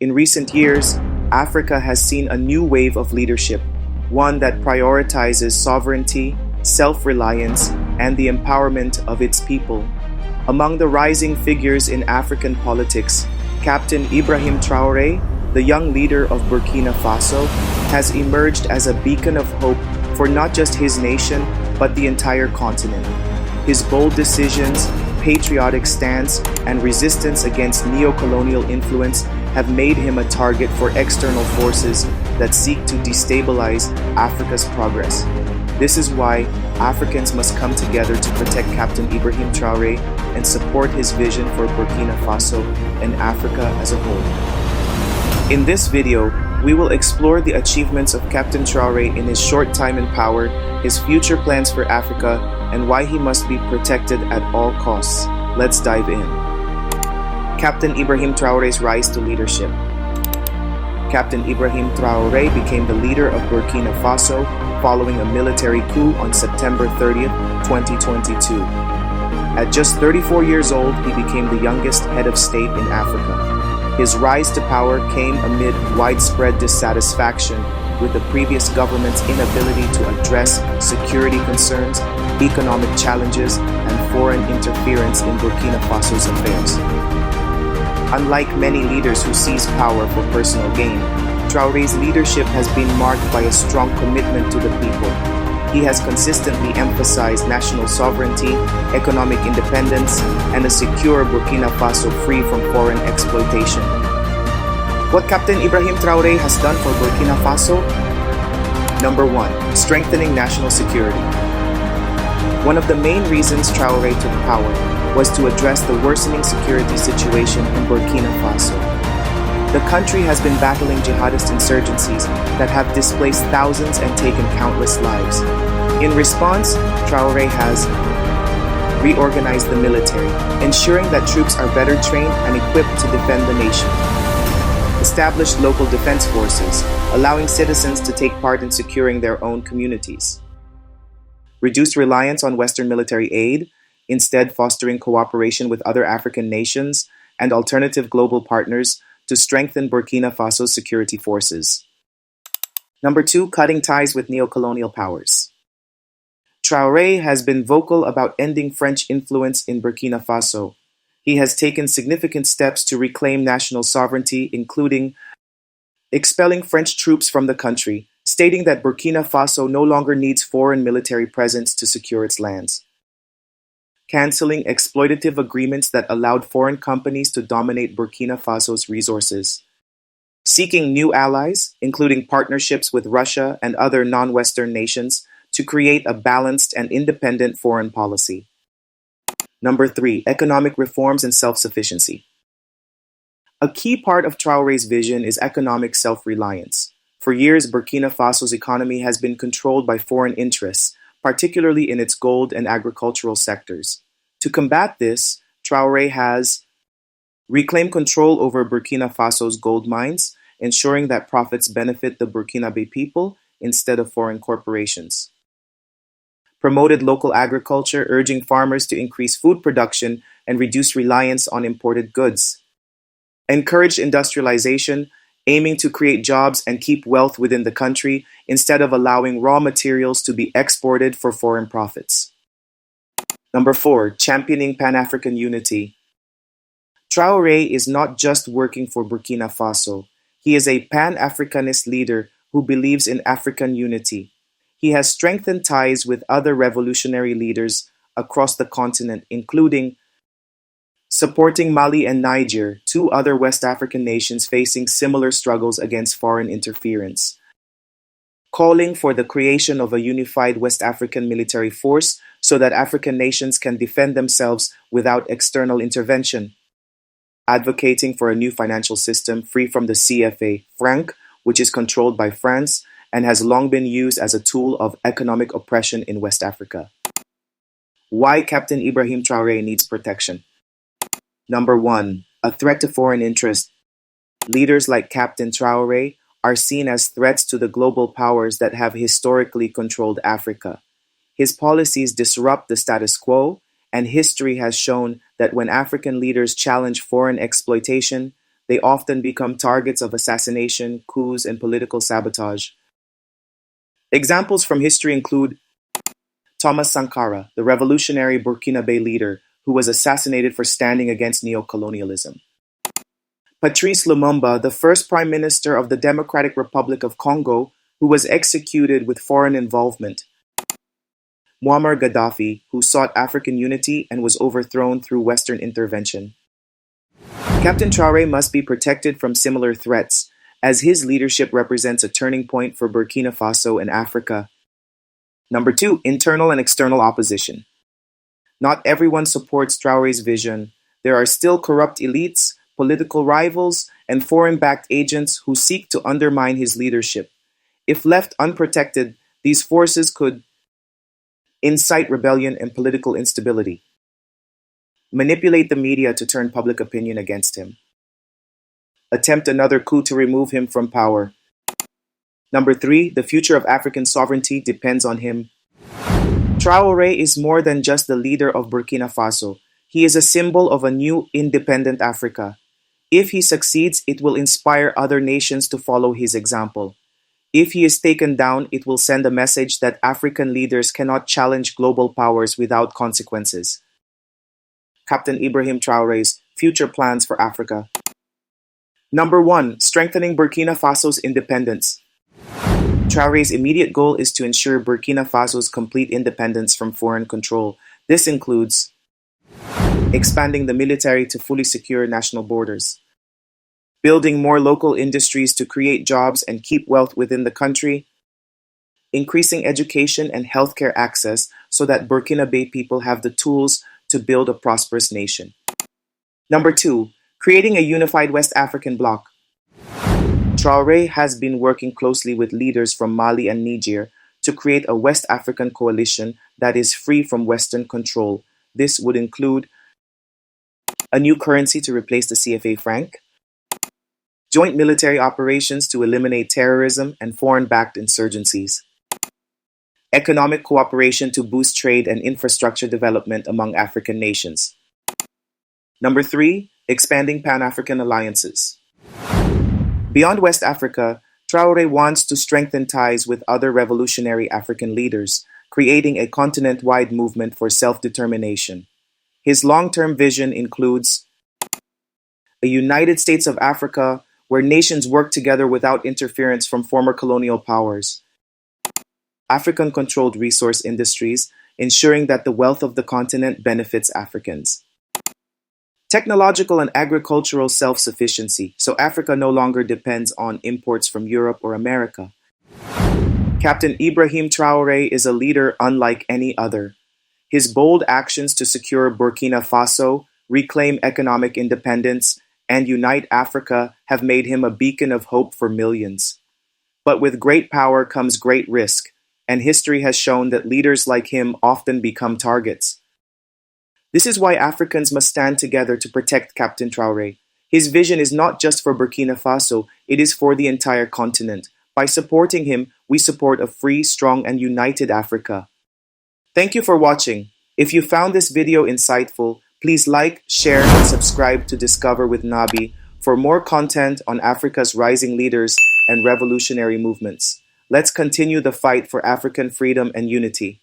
In recent years, Africa has seen a new wave of leadership, one that prioritizes sovereignty, self-reliance, and the empowerment of its people. Among the rising figures in African politics, Captain Ibrahim Traoré, the young leader of Burkina Faso, has emerged as a beacon of hope for not just his nation, but the entire continent. His bold decisions, patriotic stance, and resistance against neo-colonial influence have made him a target for external forces that seek to destabilize Africa's progress. This is why Africans must come together to protect Captain Ibrahim Traoré and support his vision for Burkina Faso and Africa as a whole. In this video, we will explore the achievements of Captain Traoré in his short time in power, his future plans for Africa, and why he must be protected at all costs. Let's dive in. Captain Ibrahim Traoré's rise to leadership. Captain Ibrahim Traoré became the leader of Burkina Faso following a military coup on September 30th, 2022. At just 34 years old, he became the youngest head of state in Africa. His rise to power came amid widespread dissatisfaction with the previous government's inability to address security concerns, economic challenges, and foreign interference in Burkina Faso's affairs. Unlike many leaders who seize power for personal gain, Traoré's leadership has been marked by a strong commitment to the people. He has consistently emphasized national sovereignty, economic independence, and a secure Burkina Faso free from foreign exploitation. What Captain Ibrahim Traoré has done for Burkina Faso? Number 1. Strengthening national security. One of the main reasons Traoré took power was to address the worsening security situation in Burkina Faso. The country has been battling jihadist insurgencies that have displaced thousands and taken countless lives. In response, Traoré has reorganized the military, ensuring that troops are better trained and equipped to defend the nation. Established local defense forces, allowing citizens to take part in securing their own communities. Reduced reliance on Western military aid, instead fostering cooperation with other African nations and alternative global partners to strengthen Burkina Faso's security forces. Number 2, cutting ties with neocolonial powers. Traoré has been vocal about ending French influence in Burkina Faso. He has taken significant steps to reclaim national sovereignty, including expelling French troops from the country, stating that Burkina Faso no longer needs foreign military presence to secure its lands. Canceling exploitative agreements that allowed foreign companies to dominate Burkina Faso's resources. Seeking new allies, including partnerships with Russia and other non-Western nations, to create a balanced and independent foreign policy. Number 3, economic reforms and self-sufficiency. A key part of Traoré's vision is economic self-reliance. For years, Burkina Faso's economy has been controlled by foreign interests, particularly in its gold and agricultural sectors. To combat this, Traoré has reclaimed control over Burkina Faso's gold mines, ensuring that profits benefit the Burkinabe people instead of foreign corporations. Promoted local agriculture, urging farmers to increase food production and reduce reliance on imported goods. Encouraged industrialization, aiming to create jobs and keep wealth within the country instead of allowing raw materials to be exported for foreign profits. Number 4, championing Pan-African unity. Traoré is not just working for Burkina Faso. He is a Pan-Africanist leader who believes in African unity. He has strengthened ties with other revolutionary leaders across the continent, including supporting Mali and Niger, 2 other West African nations facing similar struggles against foreign interference. Calling for the creation of a unified West African military force so that African nations can defend themselves without external intervention. Advocating for a new financial system free from the CFA franc, which is controlled by France and has long been used as a tool of economic oppression in West Africa. Why Captain Ibrahim Traoré needs protection. Number 1, a threat to foreign interest. Leaders like Captain Traoré are seen as threats to the global powers that have historically controlled Africa. His policies disrupt the status quo, and history has shown that when African leaders challenge foreign exploitation, they often become targets of assassination, coups, and political sabotage. Examples from history include Thomas Sankara, the revolutionary Burkinabe leader who was assassinated for standing against neocolonialism. Patrice Lumumba, the first prime minister of the Democratic Republic of Congo, who was executed with foreign involvement. Muammar Gaddafi, who sought African unity and was overthrown through Western intervention. Captain Traore must be protected from similar threats, as his leadership represents a turning point for Burkina Faso and Africa. Number 2, internal and external opposition. Not everyone supports Traore's vision. There are still corrupt elites, political rivals, and foreign-backed agents who seek to undermine his leadership. If left unprotected, these forces could incite rebellion and political instability, manipulate the media to turn public opinion against him, attempt another coup to remove him from power. Number 3, the future of African sovereignty depends on him. Traore is more than just the leader of Burkina Faso. He is a symbol of a new independent Africa. If he succeeds, it will inspire other nations to follow his example. If he is taken down, it will send a message that African leaders cannot challenge global powers without consequences. Captain Ibrahim Traoré's future plans for Africa. Number 1, strengthening Burkina Faso's independence. Traoré's immediate goal is to ensure Burkina Faso's complete independence from foreign control. This includes expanding the military to fully secure national borders, building more local industries to create jobs and keep wealth within the country, increasing education and healthcare access so that Burkinabe people have the tools to build a prosperous nation. Number 2, creating a unified West African bloc. Traoré has been working closely with leaders from Mali and Niger to create a West African coalition that is free from Western control. This would include a new currency to replace the CFA franc, joint military operations to eliminate terrorism and foreign-backed insurgencies, economic cooperation to boost trade and infrastructure development among African nations. Number 3, expanding Pan-African alliances. Beyond West Africa, Traoré wants to strengthen ties with other revolutionary African leaders, creating a continent-wide movement for self-determination. His long-term vision includes a United States of Africa where nations work together without interference from former colonial powers, African-controlled resource industries, ensuring that the wealth of the continent benefits Africans, technological and agricultural self-sufficiency, so Africa no longer depends on imports from Europe or America. Captain Ibrahim Traoré is a leader unlike any other. His bold actions to secure Burkina Faso, reclaim economic independence, and unite Africa have made him a beacon of hope for millions. But with great power comes great risk, and history has shown that leaders like him often become targets. This is why Africans must stand together to protect Captain Traoré. His vision is not just for Burkina Faso, it is for the entire continent. By supporting him, we support a free, strong, and united Africa. Thank you for watching. If you found this video insightful, please like, share, and subscribe to Discover with Nabi for more content on Africa's rising leaders and revolutionary movements. Let's continue the fight for African freedom and unity.